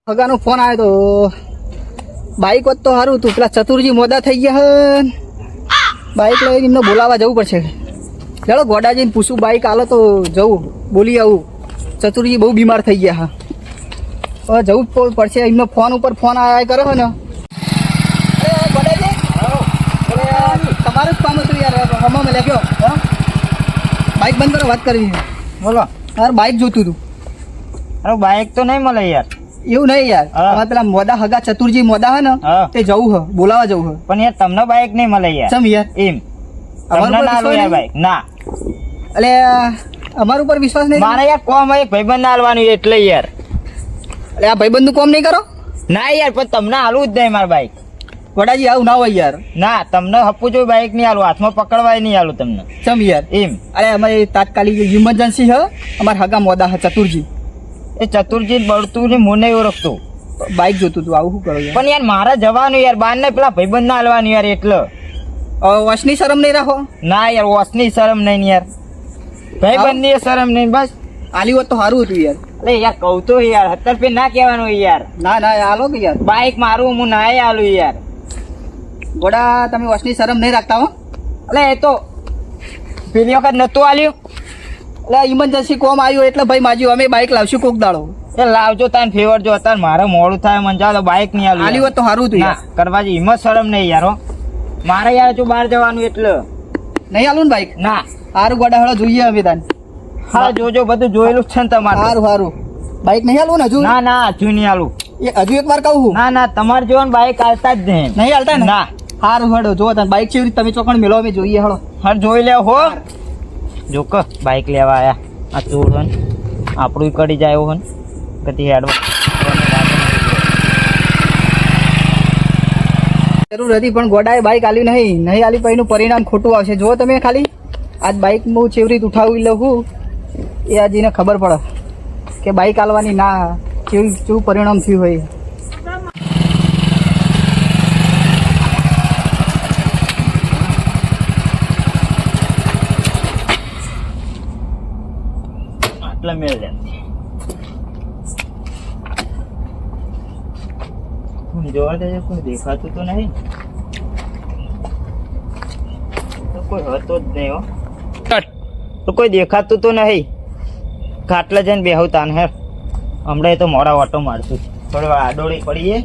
હગાનો phone આવ્યો તો bike હોત તો સારું તું. પેલા ચતુરજી મોડા થઈ ગયા હન, બાઈક લઈને એમને બોલાવવા જવું પડશે. ચાલો ગોડાજીને પૂછું બાઈક આલો તો જવું, બોલી આવું. ચતુરજી બહુ બીમાર થઈ ગયા હા, હવે જવું જ પડશે. એમનો ફોન ઉપર ફોન આવ્યા કરે ને. અરે ગોડાજી, તમારું જ કામ હતું યાર. હમણાં મેં ગયો બાઈક બંધ કરો, વાત કરવી છે. બોલો. યાર બાઈક જોતું હતું. અરે બાઈક તો નહીં મળે યાર. એવું નહીં યાર, અમારે પેલા મોદા હગા ચતુરજી મોદા હે ને તે જવું હે, બોલાવા જવું હે. પણ યાર તમને બાઈક નહીં મળે યાર. ચમ યાર એમ તમને ના આલું યાર બાઈક. ના એટલે અમારા ઉપર વિશ્વાસ નહીં. મારે યાર કોમ એક ભાઈબંધ ના આલવાનું એટલે યાર. એટલે આ ભાઈબંધ નું કોમ નહીં કરો. ના યાર પણ તમને આલું જ નહીં મારે બાઈક. વડાજી આવું ના હોય યાર. ના તમને હપવું જોઈએ બાઈક નહીં આલું, હાથમાં પકડવાય નહીં આલું તમને. ચમ યાર એમ. અરે અમારે તાત્કાલિક ઇમરજન્સી હે, અમારા હગા મોદા હે ચતુરજી. એ ચતુરજી બળતું ને મને એવું રખતું બાઈક જોતું તું, આવું શું કરો યાર. પણ યાર મારે જવાનું યાર, બાર ને પેલા ભાઈબંધ ના આલવાનું યાર એટલે. વશની શરમ નહીં રાખો. ના યાર વોસની શરમ નહીં યાર, ભાઈબંધ ની શરમ નહીં. બસ આલી હોત તો સારું હતું યાર. અરે યાર કહું તો યાર 70 ના કહેવાનું યાર. ના ના આલો કે યાર બાઈક મારું હું ના આલું યાર. ગોડા તમે વશની શરમ નહીં રાખતા હો. એટલે એ તો પેલી વખત નતું આલ્યું. એટલે ઇમરજન્સી કોમ આવ્યું એટલે ભાઈ માજી અમે બાઈક લાવશું કોક દાડો. એ લાવજો તાન ફેવર જો અત્યારે મારે મોડું થાય મને ચાલો બાઈક નહીં આલું. આલી હોત તો સારું હતું ના યાર. કરવાજી હિંમત શરમ નહીં યાર હો. મારે યાર જો બહાર જવાનું એટલે નહીં આલું ને બાઈક. ના સારું ગોડા હળો જોઈએ અમે તાન. હા જોજો બધું જોયેલું જ છે ને તમારે. સારું સારું બાઈક નહીં આલું ને હજુ. ના ના હજુ નહીં આલું. હજુ એક વાર કહું. ના ના તમારે જોવાનું બાઈક આલતા જ નહીં. નહીં હાલતા ને. ના સારું હળો જો તાન બાઈક છે તમે ચોકણ મેળો અમે જોઈએ હળો. હર જોઈ લે હો. જો ક બાઈક લેવા આયા આ ચોર હન આપણું કરી જાય હન કદી હેડવા જરૂર હતી પણ ગોડાએ બાઈક આલ્યું નહીં આલી પછી એનું પરિણામ ખોટું આવશે. જો તમે ખાલી આજ બાઈક હું ચેવરી ઉઠાવી લઉં એ આજીને ખબર પડે કે બાઈક આલવાની ના કેવું પરિણામ થયું હોય. આટલા મેળ જાય જોવા જઈએ કોઈ દેખાતું તો નહીં. તો કોઈ હતો જ નહીં હો. તો કોઈ દેખાતું તો નહીં. ખાટલા જઈને બેહું તાન હે હમણાં તો મોડા ઓટો મારશું. થોડી વાર આડોળી પડીએ.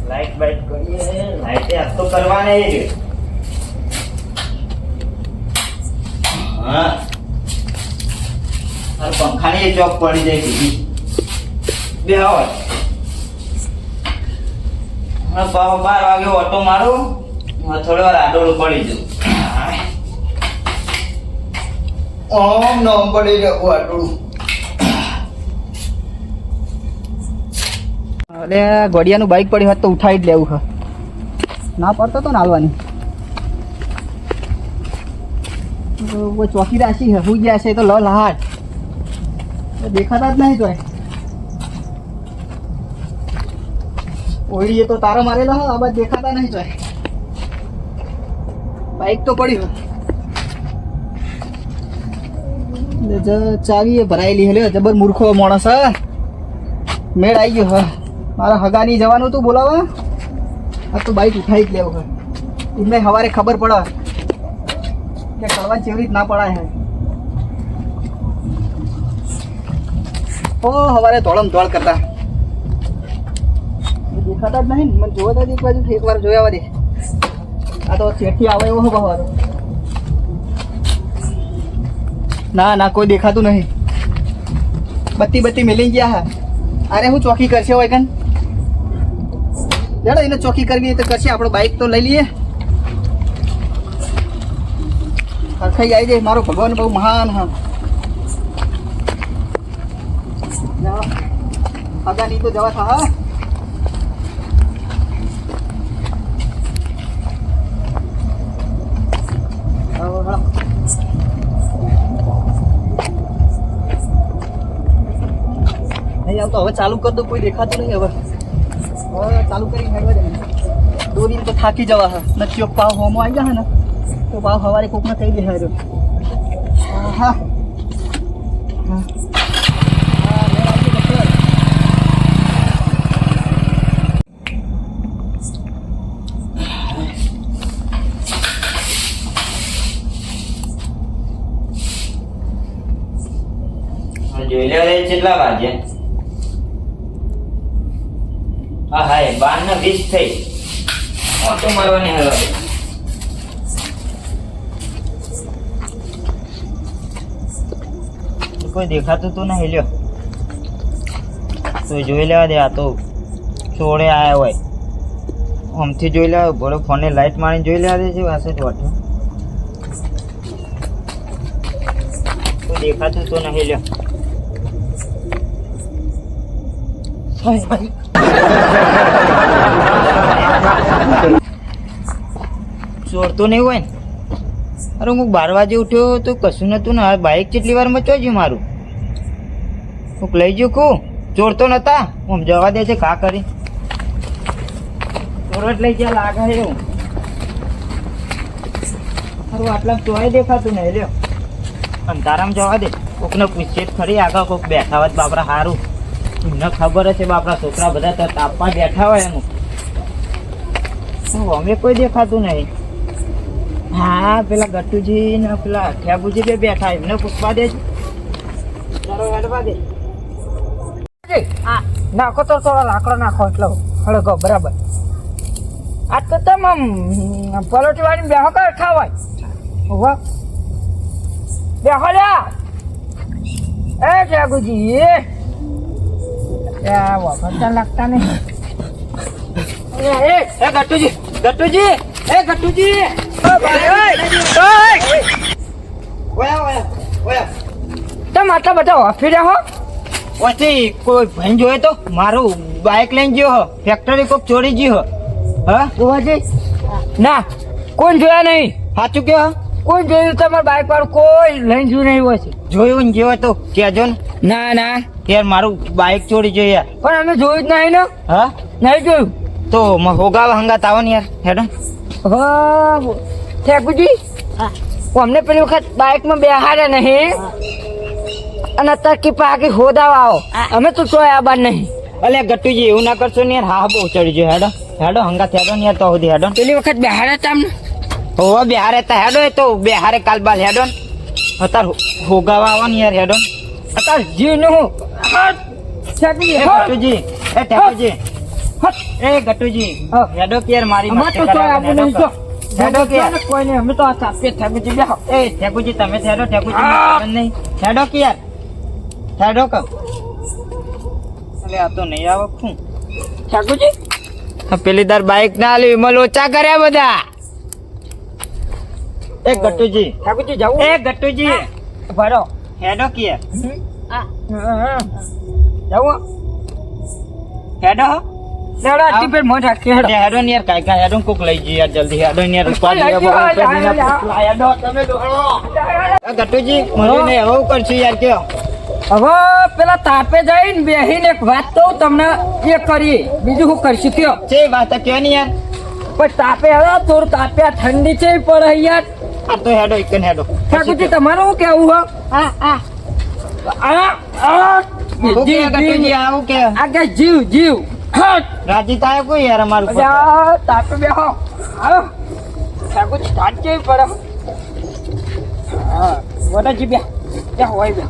લાઈટ બાઈટ કરીએ. લાઈટ આજ તો કરવાની જ. હા પંખાની ચોક પડી જાય બીજી બે હોય. 12 વાગે ઓટો મારું, થોડી વાર આડોળું પડી જવું. ઓમ નોમ પડી જવું આડોળું. એટલે ગોડિયાનું બાઈક પડ્યું હોત તો ઉઠાવી જ લેવું છે. ના પડતો તો ને હાલવાની. કોઈ ચોકી રાશી છે હું ગયા છે તો લહાટ દેખાતા જ નહીં. તો ઓળીએ તો તારો મારેલો હો, આ બાદ દેખાતા નહીં. તો બાઈક તો પડ્યું ચાવી ભરાયેલી હલે જબર મૂર્ખો માણસ હ. મેળ આવી ગયો હ. મારા હગાની જવાનું હતું બોલાવા, આ તો બાઈક ઉઠાવી જ લેવું હ. એમને સવારે ખબર પડે કે કરવા જેવી રીત ના પડાય હે. ઓ હવારે દોડમ દોડ કરતા દેખાતા જ નહીં. મને જોવા એક બાજુ એક વાર જોયા દે. આ તો ચેઠી આવે એવો બહાર. ના ના કોઈ દેખાતું નહીં. બત્તી મેલી ગયા હા. અરે હું ચોકી કરશે હોય કન જાડો એને ચોકી કરવી તો કરશે. આપણો બાઈક તો લઈ લઈએ. હરખાઈ આવી જાય. મારો ભગવાન બહુ મહાન હા. અગાની તો જવા થા. હા નહીં આવતો. હવે ચાલુ કરી દો, કોઈ દેખાતું નહીં. હવે ચાલુ કરી દોરી તો થાકી જવા. નથી પાવ હોમો આવી જાય ને તો ભાવ સવારે કોકને કહી દે. હા જોઈ લે કેટલા વાગે. હા હા 12:20 થઈ. ઓટો મારવાની હવે. કોઈ દેખાતું તો નહીં લ્યો. તો જોઈ લેવા દે, આ તો ચોડે આયા હોય. આમથી જોઈ લેવા, બરો ફોને લાઈટ મારીને જોઈ લેવા દે છે વાસે વાટો. કોઈ દેખાતું તો નહીં લ્યો. ચોર તો નહીં હોય ને. અરે હું 12 વાગે ઉઠ્યો તો કશું નતું ને. બાઇક કેટલી વાર મચવાજ્યું મારું. હું લઈ ગયું કું. ચોર તો નતા. હું જવા દે છે કા કરી. ચોર જ લઈ ગયા લાગે એવું. અરે આટલા ચોય દેખાતું નહીં લ્યો. અંધારામાં જવા દે. કોકને પૂછે જ ખરી આગળ કોક બેઠા હોય બાપરા સારું. એમને ખબર હશે બાપરા છોકરા બધા તો તાપમાં બેઠા હોય એમ. અમે કોઈ દેખાતું નહીં. હા પેલા ગટ્ટુજી ને પેલા ઠેબુજી બે બેઠા એમને પૂછવા દે છે. ચાલો હેડવા દે. હા નાખો તો થોડો લાકડો નાખો એટલે હળગો બરાબર. આ તો તમે પલોઠી વાળી બેહો કર ખાવાય. ઓહો બેહો લ્યા. એ ઠેબુજી વખત લાગતા નહીં. એ ગટ્ટુજી ગટ્ટુજી એ ગટ્ટુજી તમે આટલા બધા ઓફી રહ્યા હો. ઓથી કોઈ ભાઈ જોયે તો મારું બાઇક લઈને ગયો હો. ફેક્ટરી કોક ચોરી ગયો હો. હા ગોવાજી ના કોઈ જોયા નહીં. સાચું કે કોઈ જોયું તમારે બાઇક વાળું કોઈ લઈને જોયું નહીં હોય છે. જોયું ને જેવો તો કેજો ને. ના ના યાર મારું બાઇક ચોરી ગયું યાર. પણ અમે જોયું જ નહીં ને. હા નહીં જોયું તો હોગાવા હંગાત આવો ને યાર. હેડો ઠેકુજી અમને પેલી વખત બાઇકમાં બેહાડ્યા નહીં અને અત્યારે કે પાકી હોદાવા આવો. અમે તો ચોય આબાર નહીં. અલે ગટ્ટુજી એવું ના કરશો ને યાર. હા બહુ ચડી ગયો. હેડો હેડો હંગાત હેડો ને યાર. તો સુધી હેડો. પેલી વખત બેહાડ્યા તમને હોવા બિહારે તા હેડો. એ તો બિહારે કાલ બાલ હેડો ને. અત્યારે હોગાવા આવો ને યાર. હેડો અત્યારે જીવ નું હું ઠેકુજી એ ગટ્ટુજી એ ઠેકુજી એ ગટ્ટુજી હેડો કે યાર મારી અમાર તો ચોય આબુ નહીં જો. હેડો કે યાર. કોઈ નહીં અમે તો આ સાપે ઠેકુજી બેહો. એ ઠેકુજી તમે હેડો. ઠેકુજી નહીં હેડો કે યાર. હેડો કમ. અલે આ તો નહીં આવે શું. ઠેકુજી પેલી દર બાઇક ના આલી વિમલ ઓછા કર્યા બધા. એ ગટ્ટુજી ઠેકુજી જવું એ ગટ્ટુજી ભરો હેડો કે યાર. જવું હેડો લેવડા આટલી ફેર મોઢ રાખી હેડો. હેડો ને યાર. કાંઈ કાંઈ હેડો કોક લઈ જઈએ યાર. જલ્દી હેડો ને યાર. ગટ્ટુજી મને નહીં હવે કરશું યાર. કયો હવે પેલા તાપે જઈને બેહીને એક વાત તો તમને એ કરીએ. બીજું શું કરશું કયો. છે વાત કયો ને યાર. પણ તાપે હવે થોડું તાપે આ ઠંડી છે પડે યાર. આ તો હેડો એકન હેડો. ઠાકુરજી તમારું શું કેવું હો. ગટ્ટુજી આવું કે આ કે જીવ જીવ રાજી થાય કોઈ યાર અમારું. તાપે બેહો ઠાકુરજી ઠાટ જેવી પડે. હા વડાજી બે હોય બે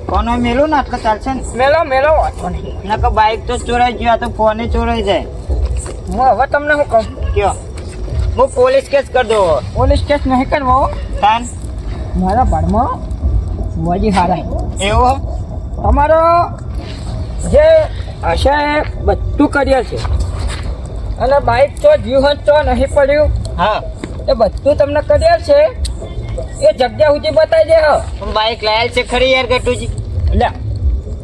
કોનો મેલું ને આટલા ચાલશે ને. મેલો મેલો વાંચો નહીં. નકર બાઇક તો ચોરાઈ ગયું. આ તો ફોને ચોરાઈ જાય. હું હવે તમને શું કહું કયો હું પોલીસ કેસ કરી દો. પોલીસ કેસ નહીં કરવો. તાન મારા ભાડમાં મોજી હારાય એવું તમારો જે હશે બધું કર્યા છે અને બાઇક તો જીવ તો નહીં પડ્યું. હા એ બધું તમને કર્યા છે. એ જગ્યા સુધી બતાવી દે. બાઇક લાયેલ છે ખરી યાર ગટ્ટુજી. લે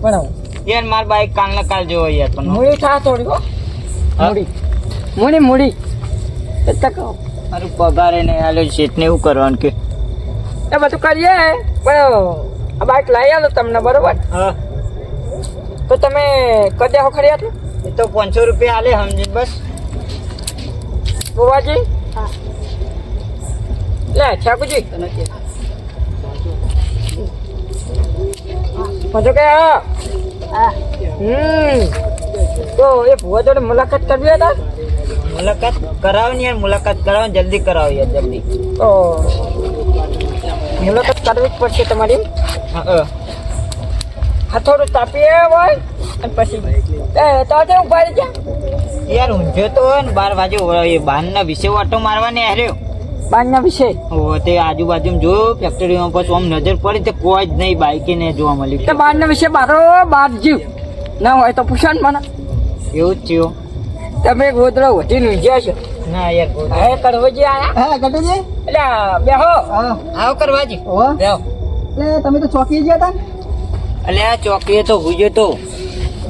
બરાબર યાર માર બાઇક કાલ ને કાલ જોવો યાર. પણ મૂડી થા થોડી હો. મૂડી મૂડી મૂડી એટલે કહો મારું પગારે નહીં હાલ્યો છે ને એવું કરવાનું કે એ બધું કરીએ. પણ આ બાઇક લાવી આલો તમને બરોબર. હા તો તમે કદ્યા હો ખરી આટલું. એ તો 500 રૂપિયા હાલે સમજી બસ. ગોવાજી લે ઠાકુજી મજો કે તો એ ભુવા જોડે મુલાકાત કરવી હતા મુલાકાત કરાવો ને યાર, મુલાકાત કરાવો ને, જલ્દી કરાવો યાર, જલ્દી. તો મુલાકાત કરવી જ પડશે તમારી. હા, હા થોડું તાપી હોય અને પછી તો આજે ઉભા રહી ગયા યાર ઊંઝો તો હોય ને 12 વાગે એ બારના વિશે વાટો મારવાને હાર્યો. બારના વિશે તે આજુબાજુ જો ફેક્ટરીમાં પછી આમ નજર પડી તે કોઈ જ નહીં, બાઈકે ને જોવા મળ્યું. તો બારના વિશે બાર જીવ ના હોય તો પૂછો ને મને. એવું જ થયું. તમે ગોદડો વટીને ઊંઝ્યા છો. ના યાર, હે કરવજી આયા હા ગટુજી. એટલે બેહો. હા આવો કરવાજી. ઓહો. બેહો. એટલે તમે તો ચોકી ગયા હતા ને? અલે આ ચોકીએ તો હુજ્યો તો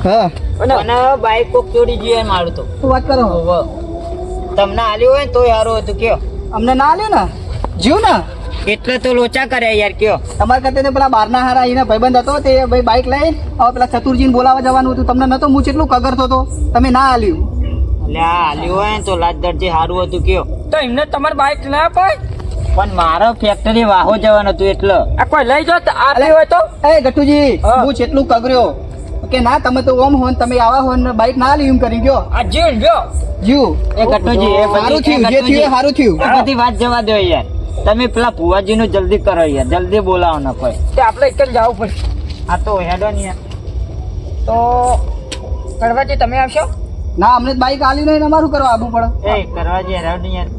હા અને બાઈક કોક ચોરી ગયું મારું તો. શું વાત કરો? હોવે. તમને આલ્યું હોય ને તોય સારું હતું કયો. અમને ના લ્યો ને જીવ ને એટલે તો લોચા કર્યા યાર કયો. તમારા કરતા પેલા બારના હારા અહીંના ભાઈબંધ હતો તે ભાઈ બાઈક લઈને હવે પેલા ચતુરજીને બોલાવવા જવાનું હતું. તમને નતો હું કેટલું કગરતો હતો, તમે ના આલ્યું. એટલે આ આલ્યું હોય ને તો લાજ દરજે સારું હતું કયો. તો એમને તમારે બાઈક ના અપાય? પણ મારો ફેક્ટરી વાહો જવાનું હતું એટલે. આ કોઈ લઈ જાઓ તો આલી હોય તો. એ ગટુજી હા. હું જેટલું કગર્યો કે ના તમે તો ઓમ હો ને તમે આવા હો ને બાઈક ના આલ્યું એમ કરી ગયો આ જીવ જો જીવ. એ ગટુજી એ સારું થયું, જે થયું એ સારું થયું. એ બધી વાત જવા દો યાર. તમે પેલા ભુવાજી નું જલ્દી કરો યાર, જલ્દી બોલાવો ને કોઈ. તે આપણે એક જ જવું પડશે. આ તો હેડો ને યાર. તો કરવાજી તમે આવશો? ના અમને બાઈક આલ્યું નહીં, અમારું કરવા આવવું પડે. એ કરવાજી હેડો ને યાર.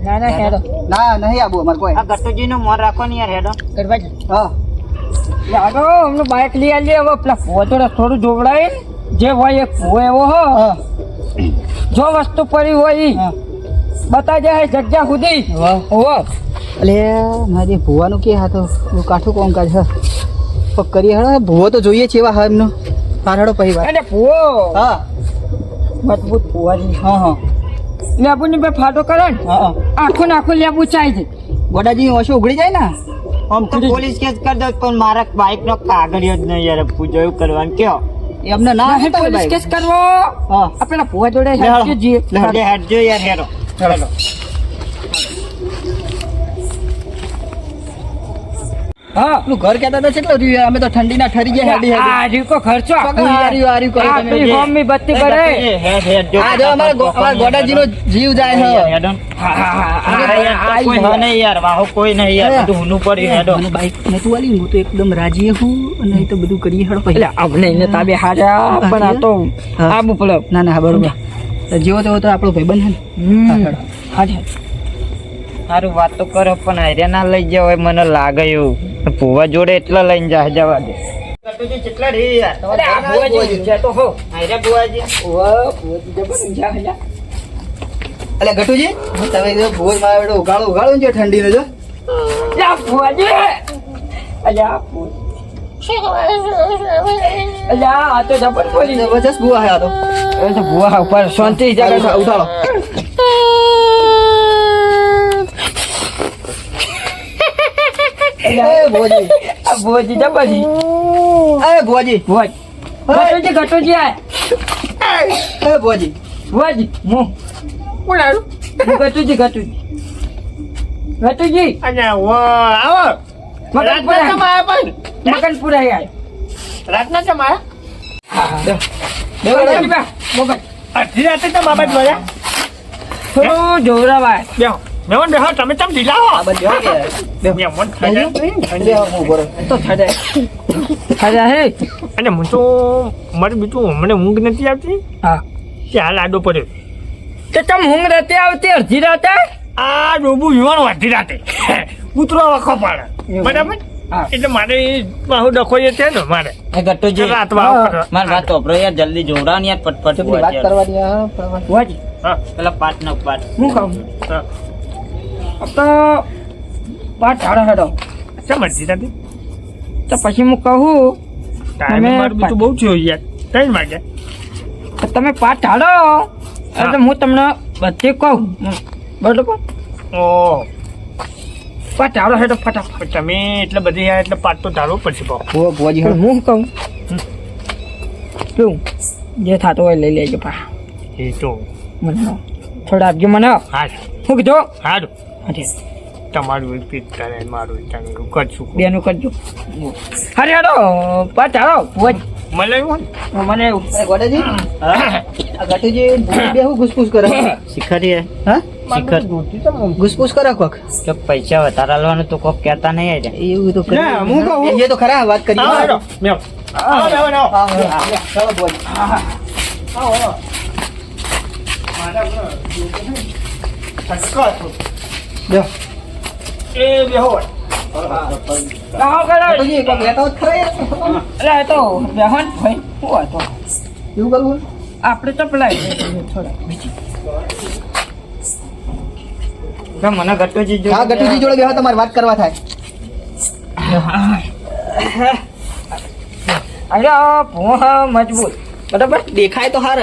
ના ના હેડો ના નહીં આવું અમારે કોઈ. આ ગટુજી નું મોર રાખો ને યાર, હેડો. કરવાજી હા યાદો અમને બાઈક લઈ આવીએ. હવે પેલા ભૂવા થોડું જોવડાય જે હોય એક ભૂવો એવો હો હા જો વસ્તુ પડી હોય ઈ હા. બતાવી જાય જગ્યા સુધી. વાહ. ઓહો એટલે મારી ભૂવાનું કે હા તો એવું કાઠું કામકાજ છે પણ કરીએ હેડો. ભૂવો તો જોઈએ છે એવા હા એમનો હારડો પહેલી વાર. અને ભૂવો હા મજબૂત ભૂવાજી હા હા લેબુની બે ફાટો કરે ને હા આખું ને આખું લેબુ ચાય છે. ગોડાજી ઓછું ઉઘડી જાય ને. આમ તો પોલીસ કેસ કરી દો પણ મારા બાઈક નો કાગળિયો જ નહીં યાર, પૂજો એવું કરવાનું કયો. એ અમને ના નહીં હતા પોલીસ બાઈક. કેસ કરવો હા આ પેલા ભૂવા જોડે લે હાલો. હેડજો જઈએ. લે હાલો. હેડજો યાર, હેડો. ચાલો. હા પેલું ઘર કહેતા હતા કેટલું રહ્યું યાર? અમે તો ઠંડીના ઠરી ગયા હેડી હેડી. આ રીકો ખર્ચો ચોક્કસ આર્યું આર્યું કર્યું તમે. આપણી હોમની બત્તી કરે. હેડજો. આ જો અમારા ગોડાજીનો જીવ જાય છે. હેડો. હા, હા, હા, આ યાર તો કોઈ હા નહીં યાર, વાહો કોઈ નહીં યાર, બધું હુનું પડ્યું, હેડો. મને બાઈક નતું આલ્યું, હું તો એકદમ રાજી હું અને એ તો બધું કરીએ હેડો એટલે પહેલા. અમને એને તાબે હાજા પણ આ તો હા. આબુ પડે. ના ના હા બરોબર. તો જેવો તેવો તો આપણો ભાઈબંધ છે ને. હા, હેડો. હાજી સારું વાત તો કરો પણ હારે ના લઈ ગયા હોય મને લાગે એવું. ભુવા જોડે એટલા લઈને જવા દે. કેટલા રે યાર અરે આ ભુવાજી છે તો હો. હારે ભુવાજી. ઓહ, ભુવાજી જબરજસ્ત જા જા. એટલે ગટુજી તમે જો ભોજ માં બેડો ઉગાડો ઉગાડો ને ઠંડી જો. જા ભુવાજી. અલ્યા અલ્યા આ તો જબર બોલી. જબરજસ્ત બુઆ હે આ તો. એ તો ભુવા ઉપર શાંતિ જગા ઉઠાડો. એ ભોજી. આ ભુવાજી જબરજી. એ ભોજી. ભુવાજ ગટોજી ગટોજી આ એ ભોજી. ભુવાજી હું કોણ આવું? ગટુજી ગટુજી ગટુજી આવો મકનપુરા મકનપુરા આય. રાતના છે મારા ગટુજી બા મોગન અડધી રાતે તો બાબા જોયા થોડું જોરાવાય. બેહો મેવન બેહો તમે ચમ ઢીલા હો આ બધું કે મેવન ખાજા ઠંડી હું ઉભો રહો. તો થડે ખાજા હે. અને હું તો મારે બીજું મને ઊંઘ નથી આવતી હા ત્યાં આડો પડ્યો તે તમ ઊંઘ રાતે આવતી અડધી રાતે. આ ડોબુ યુવાન અડધી રાતે કૂતરો વખો પાડે એવું. બરાબર હા. એટલે મારે બાહુ ડખો એ છે ને મારે એ ગટ્ટુજી રાતમાં આવો. માર વાત વાપરો યાર, જલ્દી જોવડાવો ને યાર, ફટફટ ચપલી વાત ભુવાજી. કરવા દે હા, કરવા. ભુવાજી હા પેલા પાટ નો પાટ. હું કહું હા તો પાટ ઝાડો હેડો ચમ અડધી રાતે તો પછી હું કહું ટાઈમ તમે મારું બીજું બહુ થયું યાર 3 વાગે તો તમે પાટ ઝાડો એટલે હું તમને બધી કહું બરોબર. ઓ પાટ ઝાડો હેડો ફટાફટ. તમે એટલે બધી યાર એટલે પાટ તો ધારવો પડશે ભાવ ભુવા ભુવાજી પણ હું કહું શું જે થતું હોય લઈ લેજો પા. એ તો મને થોડા આપજો મને. હા હું કીધું સારું હાજી તમારું પેટ કરે મારું ચાલે એવું કરશું બેનું કરજો અરે હાડો પાછ હાડો ભુવાજી મળે એવું મને એ ગોડાજી આ ગટુજી બે હું ઘૂસપૂસ કરે શીખરીએ હા શિખર ઘૂસપૂસ કરે કોક કે પૈસા વધારે આલવાનું તો કોક કહેતા નહીં આજા એવું તો ના, હું કહું. એ તો ખરા વાત કરી આવો હેડો, મેવ. આવો, આવો, આવો. ચાલો બોલ આવો, આવો. મારા ઠસકો હતો. લ્યો એ બેહો. આવો કરો ગટુજી કોક લેતા હોત ખરા યાર. એટલે એ તો બેહન ભાઈ શું હતો એવું કરવું આપણે તો પેલા થોડા મને ગટુજી જો હા ગટુજી જોડે બેહો તમારે વાત કરવા થાય અરે ભૂવા મજબૂત બરાબર દેખાય તો હાર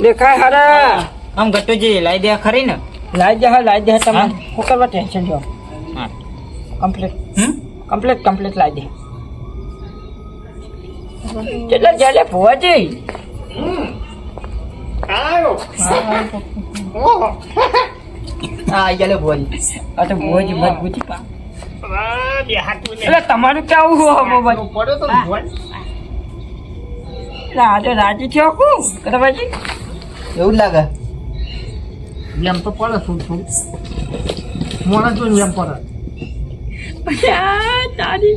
દેખાય હારા આમ ગટુજી લાઈ દે ખરી ને લાઈ દે તમે હા? શું કરવા ટેન્શન લો હા કમ્પ્લીટ હમ કમ્પ્લીટ લાઈ દે કેટલા ચાલે ભુવાજી આયો. ઓહો. હા આઈ ગયા ભુવાજી આ તો ભુવાજી મજબૂતી કા વાહ, બે હાથું ને. એટલે તમારું કેવું હો બાબા પડ્યો તો ભગવાન. આજે રાજી થયો કું કદાભાજી એવું જ લાગે એમ તો પડે થોડું મોડા જો એમ પડે તારી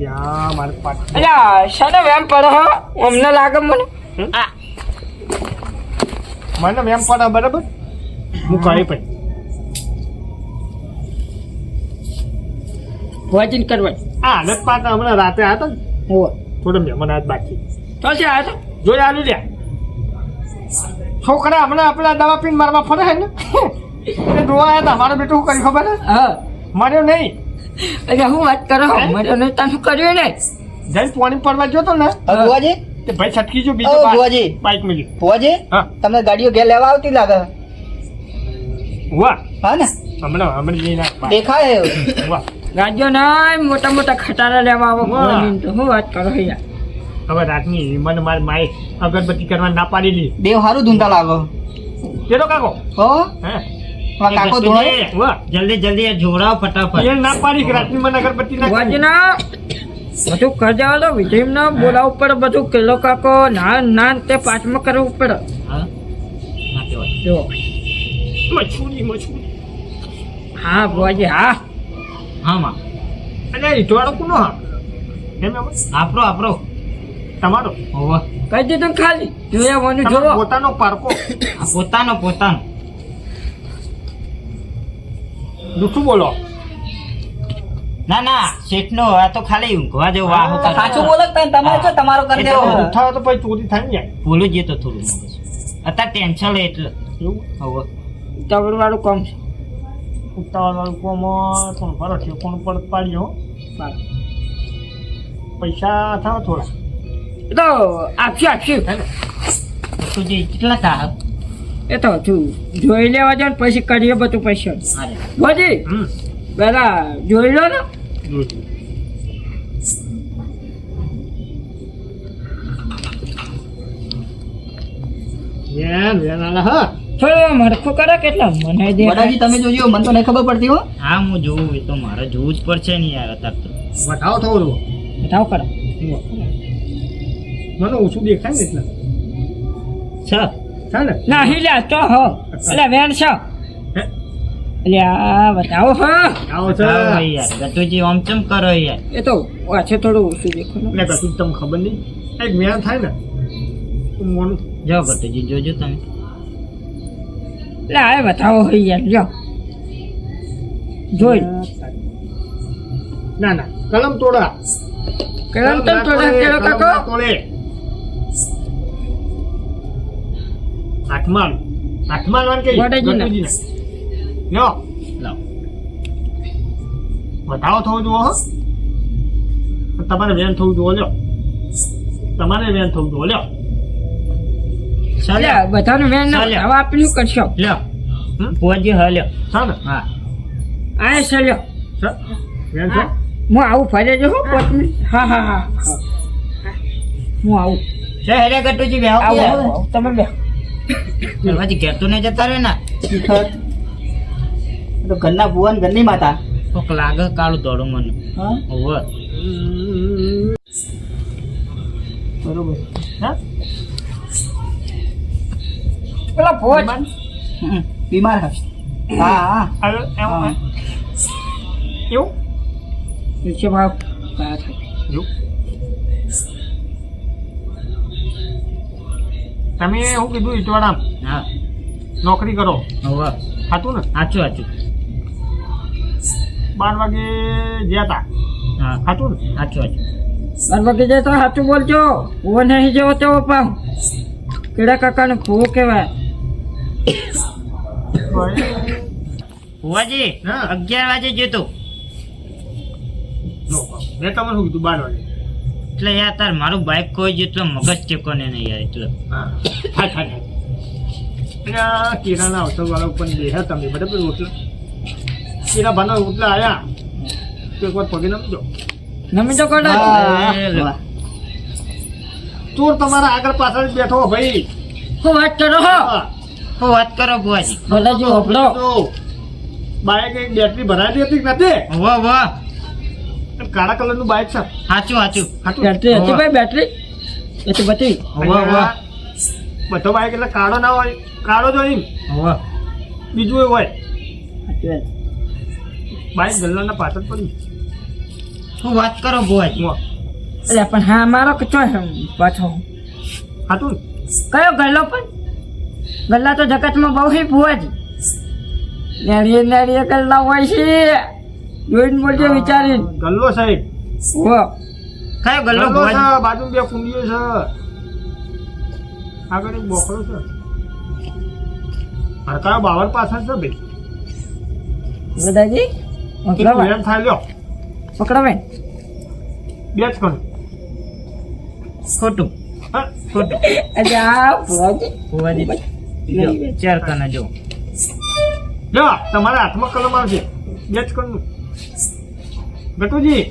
યા મારે પાટ અલ્યા શાને વેમ પડે હો અમને લાગે મને મને એમ પડે બરાબર હું કહી પછી ભુવાજીને કરવા આ હાલત પાટ હમણાં રાતે આવ્યા હતા ને હો થોડો મહેમાન આજ બાકી તો છે આ તો જોઈ આલુ લ્યા છોકરા હમણાં આપણા દવા પીને મારવા ફરે છે ને એ જોવા આવ્યા હતા મારો બેટો શું કર્યું ખબર છે હા માર્યો નહીં એટલે હું વાત કરો મને નહીં તને શું કર્યું ને જઈને પાણી પડવા જોતો ને હવે ભુવાજી તે ભાઈ છટકી જો ઓ બીજો ભુવાજી. બાઈક મિલી ભુવાજી હા તમને ગાડીઓ ઘેર લેવા આવતી લાગે વાહ હા ને હમણાં જઈને આ દેખાય એવું. વાહ રાજ્યો ના મોટા મોટા ખટારા લેવા આવો વાહ. ભુવાજીને તો હું વાત કરો યાર હવે રાતની મને મારી માએ અગરબત્તી કરવા ના પાડી લી દેવ હારું ધૂંધા લાગો કેલો કાકો હો હે આ કાકો ધૂણો વાહ જલ્દી જલ્દી જોડાવ ફટાફટ એ ના પાડી કે રાતની મને અગરબત્તી ના ભુવાજી ના બધું કરજા તો વિજય ના બોલાવવું પડે બધું કિલો કાકો ના તે પાંચમાં કરવું પડે હા ના કહેવાય જો મછુરી હા ભુવાજી હા હા માં અને ઈટવાળો કોનો હા એમ એમ આપણો તમારો હોવા કહી દીધું ખાલી જોયા વાનું તમારો જોવો પોતાનો પારકો પોતાનો જૂઠું બોલો ના શેઠનો આ તો ખાલી ઊંઘવા જેવું વાહ હતા. સાચું બોલો ને તમારે શું તમારો કરી દેવો ઉઠાવો તો પછી ચોરી થાય ને યાર. ભૂલું જ તો થોડું મગજ અત્યારે ટેન્શન લે એટલે એવું હવે તવર વાળું કામ છે ઉતાવળ કોમર પણ ભરો છે કોણ પડત પાડ્યો પૈસા થાવ થોડા એ તો આપશું હે ને તું જે કેટલા થા એ તો છું જોઈ લેવા જાવ ને પછી કરીએ બધું પૈસા અરે ભુવાજી હમ પેલા જોઈ લો ને જોજો. વેન આલા હા થોડો મરખું કરે કેટલા મને દે બડાજી તમે જોજો મને તો નહીં ખબર પડતી હો હા હું જોઉં એ તો મારે જોવું જ પડશે ને યાર અત્યારે તો વટાવો થોડું બતાવ કરો મને ઓછું દેખાય ને એટલે છ છે ને ના હિલ્યા તો હો એટલે વેણ છો હે? એટલે આ બતાવો હા આવો છે આવો યાર ગટુજી આમ ચમ કરો યાર એ તો છે થોડું ઓછું દેખો ને એટલે કશું તમને ખબર નહીં એક વેન થાય ને તો મોનું જાઓ ગટુજી જોજો તમે એટલે આ બતાવો હોય યાર જો જોઈ ના કલમ તોડા કલમ તો થોડા કેળો કાકો તોડે હાથમાલ વાન કે વડાજીને. લ્યો લાવ વધાવો થવું જુઓ હો તમારે વેન થવું જુઓ લ્યો તમારે વેન થવું જુઓ લ્યો એટલે બધાનું વેણ ના ચાલ્યા. હવે આપેલું કરશો લ્યો હમ? પોજી હા લ્યો છે ને હા આ ચાલ્યો છે? વેન છે હું આવું ફરે જો હો 5 મિનિટ હા હું આવું છે હેરે ગટુજી બેહો આવું યાર. આવું તમે બે પછી ઘેર તો નહીં જતા રહે ને શિખર તો ઘરના ભુવન ઘરની માતા. કોક લાગે કાળું ધોળું મને. હા હોવે. બરોબર. હા પેલા ભોજ બીમાર હે. હા હા હવે એમ હા. એવું છે ભાવ કયા થાય એવું તમે શું કીધું ઈટવાડા હા નોકરી કરો હોવે. હતું ને સાચું સાચું. 12 વાગે ગયા હતા હા હતું ને સાચું સાચું. બાર વાગે જાય તો સાચું બોલજો ભૂવો નહીં જેવો તેવો પામ કેડા કાકાને ભૂવો કહેવાય ભુવાજી હા. 11 વાગે જતો. મેં તમને શું કીધું 12 વાગે એટલે યાર તાર મારું બાઇક કોઈ જેટલો મગજ ટેકો ને નહીં યાર એટલે. હા થાય થાય થાય કિરાના અવસર વાળા ઉપર બેહ્યા તમે બરાબર રોટલા કિરા ભાના રોટલા આયા તો એક વાર પગે નમજો નમી તો કોણ વાહ. ચોર તમારા આગળ પાછળ જ બેઠો ભાઈ શું વાત કરો હો હા. હું વાત કરો ભુવાજી. બધાજી હોપડો તો બાઇક એક બેટરી ભરાયેલી હતી કે નથી વાહ વાહ. કાળા કલરનું બાઇક છે સાચું સાચું. હાચું? બેટરી હતી ભાઈ બેટરી એ તો બધી વાહ વાહ. બધો બાઇક એટલે કાળો ના હોય કાળો જ હોય એમ. વાહ. બીજું એ હોય સાચી વાત. બાઇક ગલ્લાના પાછળ પડી હું વાત કરો ભુવાજી. વાહ. અરે પણ હા મારો કચો પાછો હાચું ને? કયો ગલ્લો પણ ગલ્લા તો જગતમાં બહુ હી ભુવાજી નેડીએ નેડીએ ગલ્લા હોય છે જોઈને બોલજો વિચારીને ગલ્લો સાહેબ હો કયો ગલ્લો ગલ્લો છે ભુવાજી? બાજુ બે કુંડીઓ છે આગળ એક બોકડો છે હરકાયો બાવર પાછળ છે ભાઈ દાદાજી કેટલું હેરાન થાય લ્યો પકડો બેન બે જ કણ ખોટું હા ખોટું. અરે આ ભુવાજી ભુવાજી જો ચાર કના જો. જો તમારા હાથમાં કલમ આવશે બે જ કણનું ગટુજી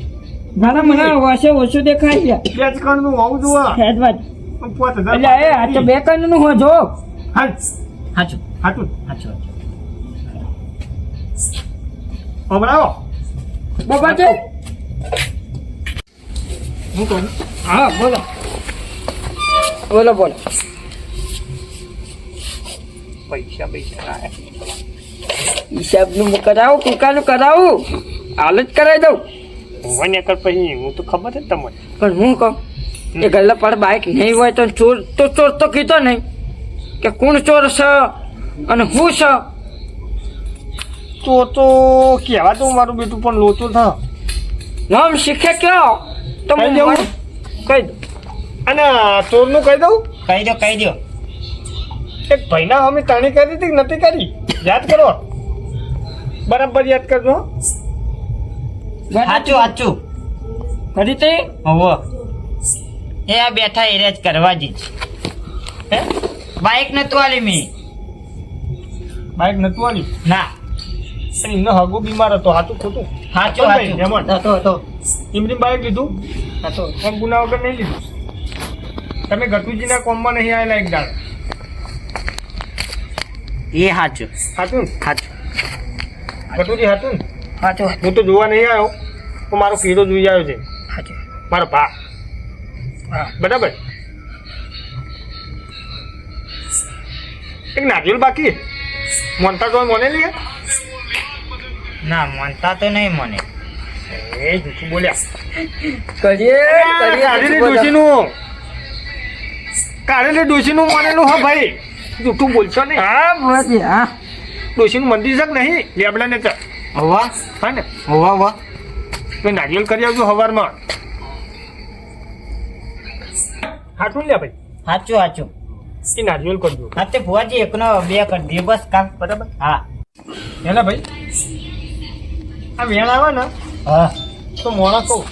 મારા મને વાસે ઓછું દેખાય છે બે જ કણનું હોવું જોવે હેડ વાત 5000 એટલે એ આ તો બે કણ નું હો જો હા સાચું હાચું સાચું. હમણાં બાબા છે હું કહું હા બોલો બોલો બોલો પૈસા લાયા હિસાબનું કરાવું કુકાનું કરાવું હાલ જ કરાવી દઉં મને કર પછી હું તો ખબર છે તમને પણ હું કહું એ ગલ્લા પર બાઇક નહીં હોય તો ચોર તો કીધો નહીં કે કોણ ચોર છે અને હું છે તો કહેવા તો મારું બેટું પણ લોચો થા નામ શીખે કયો તો કહી હું દઉં? કહી દઉં અને ચોરનું કહી દઉં કહી દો કહી દો. એક ભાઈના અમે તાણી કરી હતી કે નથી કરી યાદ કરો બરાબર યાદ કરજો હો. સાચું સાચું. કરી તે હોવો. એ આ બેઠા એરે જ કરવા જ હે બાઈક નતું આલી મેં. બાઈક નતું આલી ના અને એમનો હગો બીમાર હતો હાથું ખોટું સાચું ભાઈ, સાચું. એમાં હતો એમની બાઈક લીધું એમ ગુના વગર નહીં લીધું તમે ગટુજીના કોમમાં નહીં આવેલા એક દાડ એ સાચું હાચું ને? સાચું ગટુજી હાચું ને? સાચું હું તો જોવા નહીં આવ્યો તો મારો કીડો જોઈ આવ્યો છે સાચું મારો ભા બરાબર એક નારિયેલ બાકી મોનતા તો મને લે ના માનતા તો નહીં મને. એ જૂઠું બોલ્યા કરીએ કાઢેલી ડોશીનું કાઢેલી ડોશીનું માનેલું હા ભાઈ જૂઠું બોલશો નહીં હા ભુવાજી હા ડોશીનું મંદિર છે કે નહીં લેબડા ને હોવા હા ને હોવા હોવા. તો નારિયેલ કરી આવજો સવારમાં હાટું લે ભાઈ સાચું સાચું. એ નારિયેલ કરજો હા તે ભુવાજી એકનો બે કરી દે બસ કામ. બરાબર હા હેલા ભાઈ આ વેણ આવે ને હા તો મોણા કહું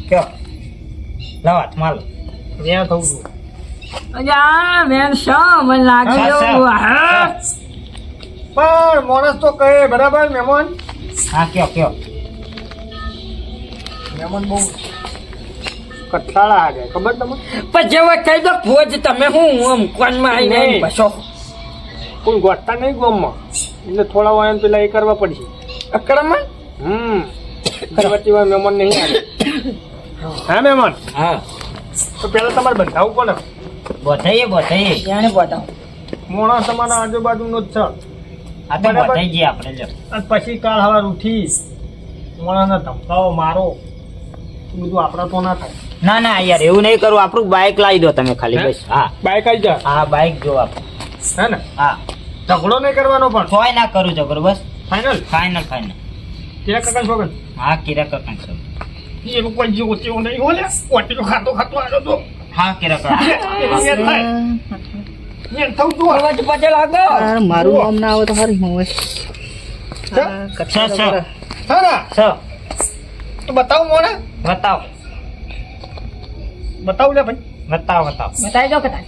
કયો લાવ હાથમાં લો. વેણ થવું છું અજા બેન શા મને લાગ્યું હા પણ માણસ તો કહે બરાબર મહેમાન હા કયો કયો. મહેમાન બહુ કઠાળા આ જાય ખબર તમને પણ જેવા કહી દો ભોજ તમે હું આમ કોનમાં આવીને નહીં. બસો કોઈ ગોઠતા નહીં ગામમાં એટલે થોડા વાર પેલા એ કરવા પડશે અક્રમણ વચ્ચે મહેમાન નહીં આવે. હા મહેમાન, હા તો પેલા તમારે બંધાવું કોને? બધાઈએ એને બતાવો. મોણા તમારા આજુબાજુનો જ છે. આ તો બરાબર. બધાઈ જઈએ આપણે લ્યો. અને પછી કાલ હવાર ઉઠી મોણાને ધમકાવો મારો એ બધું આપણા તો ના થાય. ના યાર એવું નહીં કરું, આપણું બાઇક લાવી દો તમે ખાલી, બસ. હા બાઈક આવી જા. હા બાઇક જો આપણે. હે ને? હા ઝઘડો નહીં કરવાનો પણ. તોય ના કરું જબર, બસ. ફાઇનલ. ફાઇનલ. કેરા કાકા છોકન હા કિરા કાકા છો. એનું કોઈ જીવો તેવો નહીં હો લે. ઓટીનો ખાતો આવ્યો તો હા કિરા કાકા. નેર થવું તો અવાજ પાછળ આગળ. યાર, મારું નામ ના આવે તો સારી ન હોય. છે? કચ્છા છ. હા ને? છ તો બતાવો મોણા. બતાવો બતાવું લે ભાઈ. બતાવો બતાવી દો કદાચ.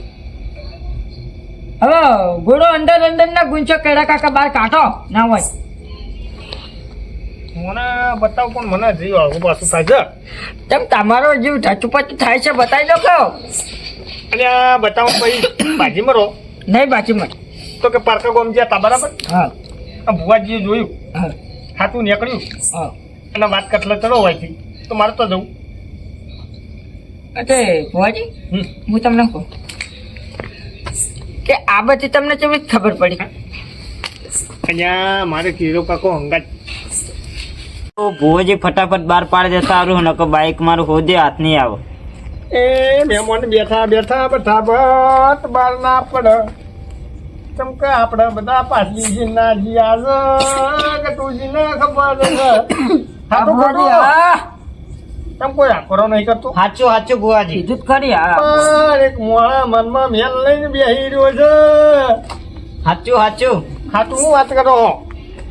હવે ઘોડો અંદર ના ગુંચો કેળા કાકા બહાર કાઢો ના હોય. મને બતાવ પણ મને જીવ આગું પાછું થાય છે. તેમ તમારો જીવ ઢચુપચ થાય છે બતાવી દો કહો. અને આ બતાવો પછી બાજીમાં રહો નહીં બાજુમાં. તો કે પારકા ગોમ જ્યાં તા બરાબર. હા આ ભુવાજીએ જોયું હા હાથું નીકળ્યું હા. અને વાત કટલે ચડો હોયથી તો મારે તો જવું. એટલે ભુવાજી હમ. હું તમને કહું કે આ બધી તમને કેવી ખબર પડી? અહીંયા મારે કીરો કાકો હંગાત તો ભુવોજી ફટાફટ બહાર પાડી દેતા સારું, નકર બાઇક મારું હોદે હાથ નહીં આવે. એ મહેમાન બેઠા બઠાબટ બાર ના પડે ચમકા આપણે બધા પાછલી જીના જીયા કે તું જીને ખબર છે. હા તો ભુવાજી, ખોટું. હા તમ કોઈ આકરો નહીં કરતો. સાચું ભુવાજી. કીધું જ ખરી. હા પણ એક મોણા મનમાં મેલ લઈને બેહી રહ્યો છે. સાચું હાતું હું વાત કરો?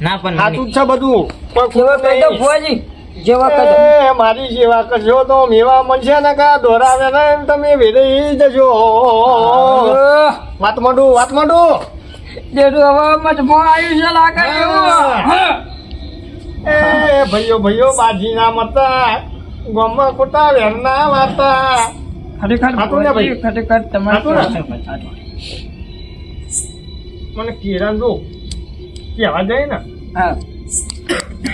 ના પણ હાતું જ છે બધું. કોઈ જેવા ખોટું કહી દો નહીં. ભુવાજી, જેવા કહી દો. એ મારી સેવા કરશો તો મેવા મળશે ને કા દોરાવે ને એમ તમે વેરી જજો. વાત માંડું. દેડું હવે મઠમાં આવ્યું છે લાગે એવું. હા. એ ભાઈઓ બાજી ના મતા ગોમાં ખોટા વેર ના વાતા. ખરેખર હાચું ને ભાઈ? ભુવાજી, ખરેખર તમારું હાચું ને? મને કિરણ જો કહેવા જાય ને હા.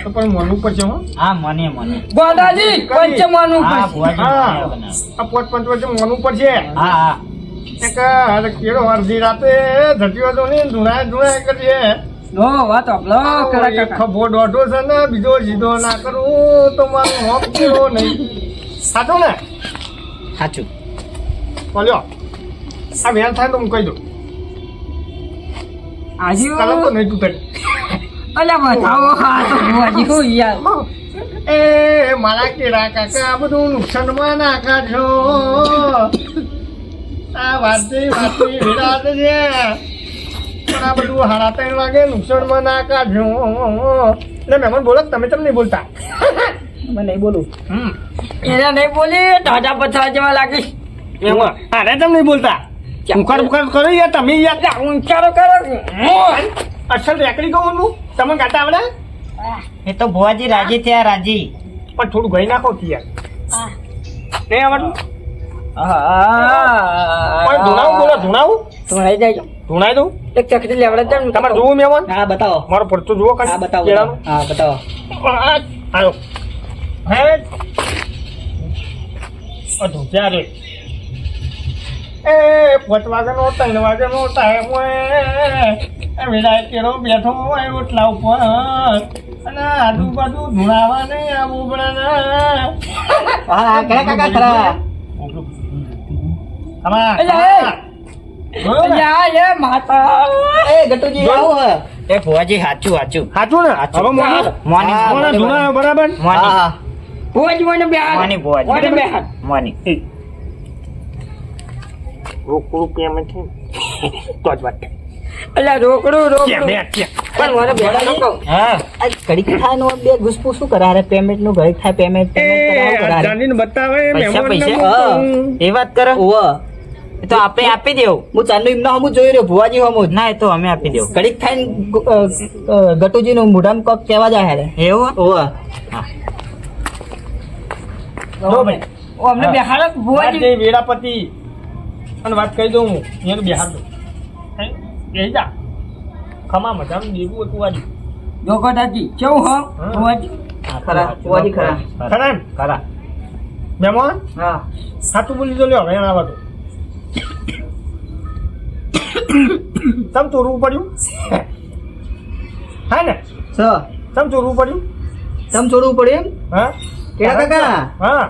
તો પણ મનવું પડશે હો. હા મને ગોદાજી પંચમાનું હા પછી. ભુવાજી હા. મને બનાવો. આ પોત પંચ વચ્ચે મનવું પડશે. હા એક હાલ કેળો અડધી રાતે ધટીઓ તો નહીં ધૂણાય કરીએ. લો વાત આપલો કરા એક કાકા. ખભો દોઢો છે ને બીજો સીધો ના કરું તો મારું હોપ કેવો નહીં. સાચું ને? સાચું. બોલ્યો આ વેન થાય તો હું કહી દઉં. આજુ કલમ તો નહીં તૂટે. અલ્યા બતાવો. હા તો ભુવાજી હું યાર. એ મારા કેળા કાકા આ બધું નુકસાનમાં નાખા છો. આ વાતી વિરાટ છે પણ આ બધું 3:30 વાગે નુકસાનમાં નાખા છો. એટલે મહેમાન બોલો તમે કેમ નહીં બોલતા? મને નહીં બોલું. હમ એને નહીં બોલી ઢાઢા પથરા જેવા લાગી. એમાં અરે તમે નહીં બોલતા. ઉખાડ કરો યાર તમે યાર. ઊંચારો કરો. અસલ રેકડી કહું તમે ગાતા આવડે એ તો ભુવાજી રાજી થયા, રાજી. પણ થોડું ગઈ નાખો કે યાર નહીં આવડતું. પણ ધૂણાવું બોલો ધૂણાવું ધોણાઈ જાય. ધૂણાઈ દઉં એક ચકરી લેવડે છે ને તમારે જોવું મહેમાન હા બતાવો. મારો પડતો જુઓ કાંઈ હા બતાવો. કેળાનો. હા બતાવો. આવ્યો હે ધૂત્યા રે એ 5 વાગ્યાનો 3 વાગ્યાનો ટાઈમ હોય વેળાએ કેળો બેઠો હોય ઓટલા ઉપર અને આજુબાજુ ધૂણાવા નહીં આ બોબડાના. હા ખરા કાકા ખરા. અલ્યા એ માતા. એ ગટુજી આવો હે. એ ભુવાજી સાચું. સાચું ને સાચું. હવે મોની મોની હા, મોના ધૂણાયો બરાબર. મોની હા ભુવાજી મને બે હાથ. મોની ભુવાજી. મને બે હાથ. મોની. રોકડું પેમેન્ટ છે તો જ વાત અલ્યા રોકડું પણ મને બે હાથ કહો. હા આ ઘડીક થાય નો બે ઘૂસપું શું કરારે પેમેન્ટ નું ઘડીક થાય પેમેન્ટ કરાવો કરારે. જાણીને બતાવે પૈસા એ વાત કરો. ઓવા એ તો આપણે આપી દેવું. હું ચાંદુ એમના હમું જોઈ રહ્યો ભુવાજી હમું ના એ તો અમે આપી દેવું. ઘડીક થાય ગટુજી નું મોઢામાં કોક કહેવા જાય હારે. એવું ઓવા ઓ અમને બે હાથ ભુવાજી. વેરાપતિ અને વાત કહી દઉં હું એનું બિહાર દઉં બેસી જા ખમા મજાનું દેવું હતું આજે જો ગોડાજી કેવું હો ભુવાજી ખરા ભુવાજી ખરા ખરા ને? ખરા મહેમાન હા સાચું બોલી તો લ્યો હવે આવા તો તમ ચોરવું પડ્યું હા ને સ તમ ચોરવું પડ્યું તમ છોડવું પડે એમ હા કેડા કાકા હા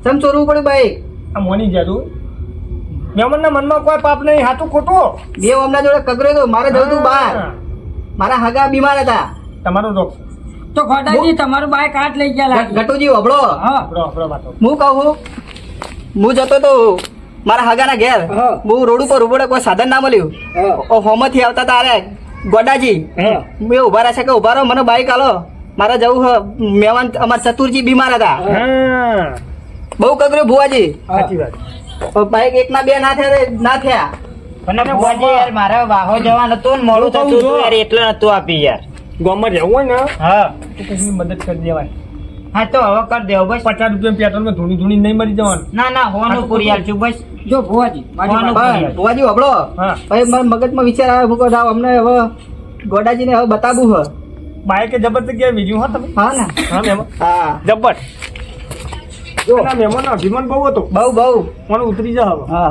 તમ છોડવું પડ્યું બાઈક આ મોની જાદુ મહેમાનના મનમાં કોઈ પાપ નહીં હાથું ખોટું બે હમણાં જોડે કગર્યો તો મારે જવું તું બહાર હા. મારા હગા બીમાર હતા તમારો રોગ તો ગોડાજી તમારું બાઈક આટ લઈ ગયા લાગે ગટુજી વબળો હા આપણો વાતો હું કહું હું જતો તો મારા હગાના ઘેર હા. હું રોડ ઉપર ઉભો રહ્યો, કોઈ સાધન ના મળ્યું હા હોમથી આવતા તારે ગોડાજી હા મેં ઉભા રહેશે કે ઉભા રહો મને બાઈક આલો મારે જવું હ મહેમાન અમારા ચતુરજી બીમાર હતા હા બહુ કગર્યું ભુવાજી સાચી વાત બાઈક એક ના બે ના થયા પણ ભુવાજી યાર મારે વાહો જવાનું હતું ને મોડું થતું હતું યાર એટલે નતું આપી યાર ગામમાં રહેવું હોય ને હા તો કોઈની મદદ કરી દેવાય હા તો હવે કરી દેવો બસ 50 રૂપિયા પેટ્રોલમાં ધૂણી ધૂણી નહીં મરી જવાનું ના ના હોવાનું પૂરી આલશું બસ જો ભુવાજી મારી કોનું? વાત પણ ભુવાજી વબળો હા. ભાઈ મારા મગજમાં વિચાર આવે ભૂકો જાવ અમને હવે ગોડાજીને હવે બતાવવું હ બાઈકે જબરદસ્ત ગયા બીજું હા તમે હા ને હા મહેમાન હા જબર જો એના મહેમાનનો અભિમાન બહુ હતો બહુ બહુ મને ઉતરી જા હવે હા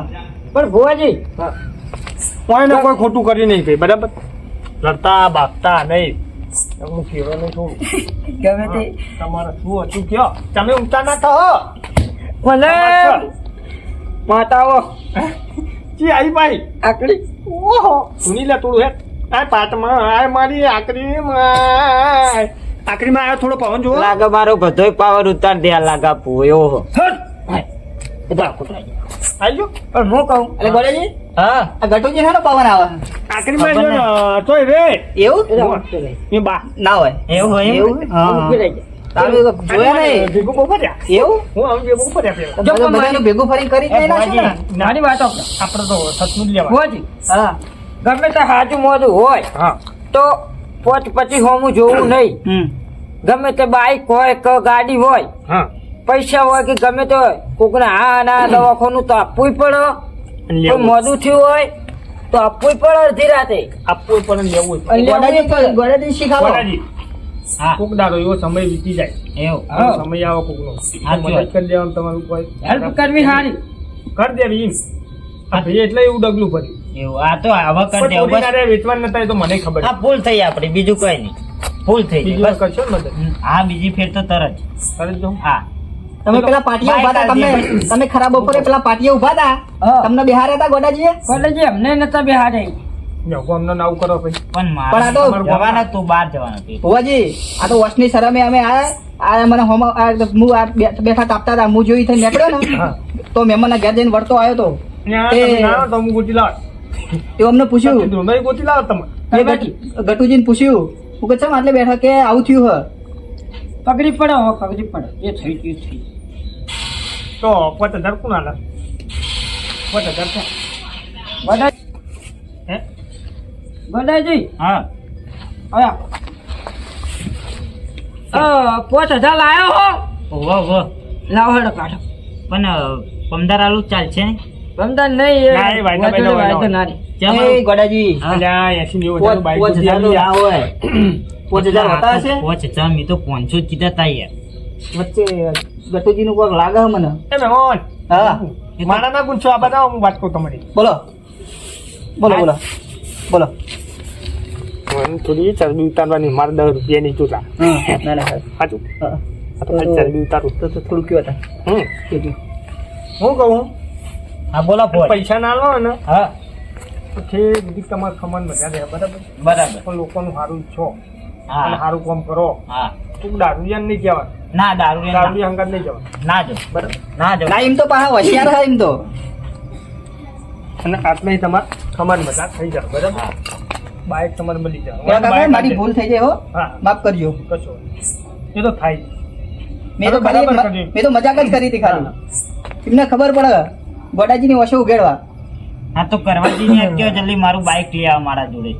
પણ ભુવાજી કોઈને કોઈ ખોટું કરી નહીં કઈ બરાબર લડતા ભાગતા નહીં હું કહેવા નહીં થોડું ગમે તે તમારે શું હતું કયો તમે ઊંચા ના થો ભલે માતાઓ જી આઈ ભાઈ આકડી ઓહો સુની લે થોડું હેઠ આ પાટમાં આ મારી આકરીમાં આકરીમાં આવ્યો થોડો પવન જોવો લાગે મારો બધોય પાવર ઉતાર દે લાગા પૂયો હો આવી ગયો પણ હું કહું એટલે ગોડાજી હા આ ગટુજી હેનો પવન આવે આકરીમાં જો ને તોય રે એવું એ બા ના હોય એવું હોય એવું એમ હા ઊભી રહી જા. તારું જોયા નહીં ભેગું બહુ ફર્યા એવું હું આમ ભેગું ફર્યા પેલા જો પણ બધાનું ભેગું ફરી કરી જ નહીં નાખ્યું ને? મારી વાત આપણે તો સતનું જ લેવા ભુવાજી હા ગમે તે હાજુ મોજું હોય હા તો પોત પછી હોમું જોવું નહીં હમ ગમે તે બાઈક હોય કે ગાડી હોય હા પૈસા હોય કે ગમે તે હોય કોકને હા ના દવાખાનું તો આપવું પડે અને કોઈ લેવું મોડું થયું હોય તો આપવું પડે અડધી રાતે આપવું પણ લેવું અને ગોડાજી ગોડાજી શીખાવો વડાજી હા કોક દાડો એવો સમય વીતી જાય એવું હા. એવો સમય આવે કોકનો સાચી મદદ કરી દેવાનું તમારું કોઈ હેલ્પ કરવી સારી કરી દેવી એમ આ ભાઈ એટલે એવું ડગલું પડ્યું એવું આ તો હવે કરી કોઈ દેવો થોડી બસ નારે વેચવા નતા એ તો મને ખબર આ ભૂલ થઈ આપડી બીજું કઈ નહીં ભૂલ થઈ બીજું ગઈ બસ કરશો ને મદદ હા બીજી ફેર તો તરત કરી દઉં હા તમે પેલા પાટિયા ઉભા હતા તમે તમે ખરાબ બપોરે પેલા પાટિયા ઉભા હતા હા. તમને બિહાર હતા ગોડાજીએ કોલેજી અમને નતા બેહાડે જાઓ અમને નાવું કરો ભાઈ પણ પણ આ તો મારે જવાના તું બહાર જવાના હતું ભુવાજી આ તો વર્ષની શરમે અમે આ મને હું બેઠા કાપતા હતા હું જોઈ થઈને નીકળ્યો ને હા. તો મહેમાનના ઘેર જઈને વળતો આવ્યો તો ત્યાં એ- તમે ના આવો તો હું ગોતી લાવ તે અમને પૂછ્યું ધ્રુવભાઈ ગોતી લાવો તમે મેં ગટુજીને પૂછ્યું હું કે ચમ આટલે બેઠા કે આવું થયું હ પગડી પડે હો પગડી પડે જે થઈ ગયું થઈ તો 5000 કોણ આલે 5000 છે ગોડાજી હે ગોડાજી હા આયા 5000 લાયો હો ઓહો ઓહો લાવો હેડો કાઢો પણ પમદાર આલુ ચાલશે ને રમદાન નહીં ના, એ વાયદા વાયદો વાયદા વાયદો ના રે. ચમ એ ગોડાજી હા. અલ્યા 80 90 બાઈક પોચ ગોતી હજાર આલી ના યાર. હોય 5000 હોતા હશે પોચ હજાર મી તો 500 જ કીધા તા યાર વચ્ચે ગટુજીનું કોઈક લાગે છે મને એ મહેમાન હા મારા ના પૂછો આ બધા હું વાત કરું તમારી બોલો બોલો બોલો બોલો મને થોડી ચરબી ઉતારવાની મારે 10 રૂપિયાની ચૂલા હા ના ના સાચું હા. આ તો ખાલી ચરબી ઉતારું તો થોડું કયો હતા હમ કીધું. હું કહું હા બોલો પોચ પૈસા ના લો ને હા તો છે બધી તમારે ખમણ મજા રહે બરાબર બરાબર પણ લોકોનું સારું છો અને હા સારું કામ કરો હા તું દારૂડિયાને નહીં કહેવાય ના દારૂ રે ના. દારૂડિયા હંગાત નહીં જવાનું ના જો બરાબર ના જો ના એમ તો પાછા હોશિયાર હા એમ તો અને આટલે તમારે ખમણ મજા થઈ જાય બરાબર હા. બાઈક તમારે મળી જાય પેલા કાકા, બાઈક મારી આજે. ભૂલ થઈ જાય હો હા માફ કરજો કશો એ તો થાય મેં તો બરાબર ખાલી કર્યું. મેં તો મજાક જ કરી હતી ખાલી એમને ખબર પડે ગોડાજીની ઓછો ઉઘેડવા હા તો કરવાજી ને કયો જલ્દી મારું બાઈક લઈ આવ મારા જોડે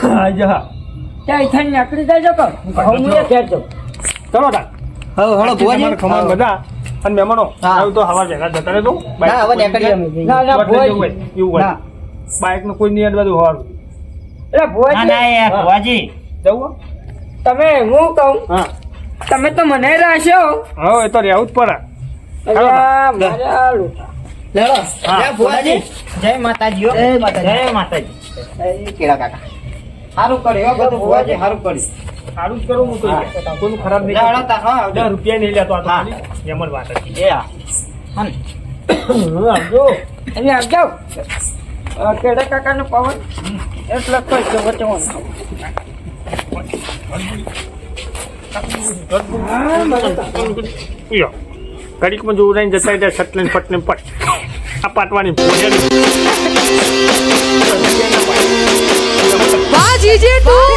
હા જા ત્યાં ઈથાઈ નીકળી જાય છો કહું હું એ ઘેર જાઉં ચલો તાર હલો હલો ભુવાજી ખમણ બધા અને મહેમાનો હા. આવું તો હવા ભેગા જતા રહેજો ના હવે નીકળીએ અમે જઈએ. ના ના એવું ભુવાજી હોય એવું હોય ના બાઈક નું કોઈ નહીં અડવા દઉં હવારું એટલે ના ના ભુવાજી યાર હા. ભુવાજી જવું હો? તમે હું કહું હા તમે તો મને રાખ્યો હવે એ તો રહેવું જ પડે અલ્યા, મારે આ લૂંટા. લેડો હા. જય ભુવાજી જય માતાજી હો. જય માતાજી. જય માતાજી એ કેળા કાકા સારું કર્યું હો બધું ભુવાજી સારું કર્યું સારું જ કરું હું તો યાર. કોઈનું ખરાબ નહીં લેવડો કરતો. તા, હા, 10 રૂપિયા નહીં લેતો આ તો હા. ખાલી. એમ જ વાત હતી. એ હા હા ને. આવજો અહીંયા આપ જાઓ કેડા કાકાનો પવન એટલે કઈ વચવાનું કડીકમાં જોવું રહીને જતા રહ્યા સટલે પટને પટ આ પાટવાની વાહ જીજે તું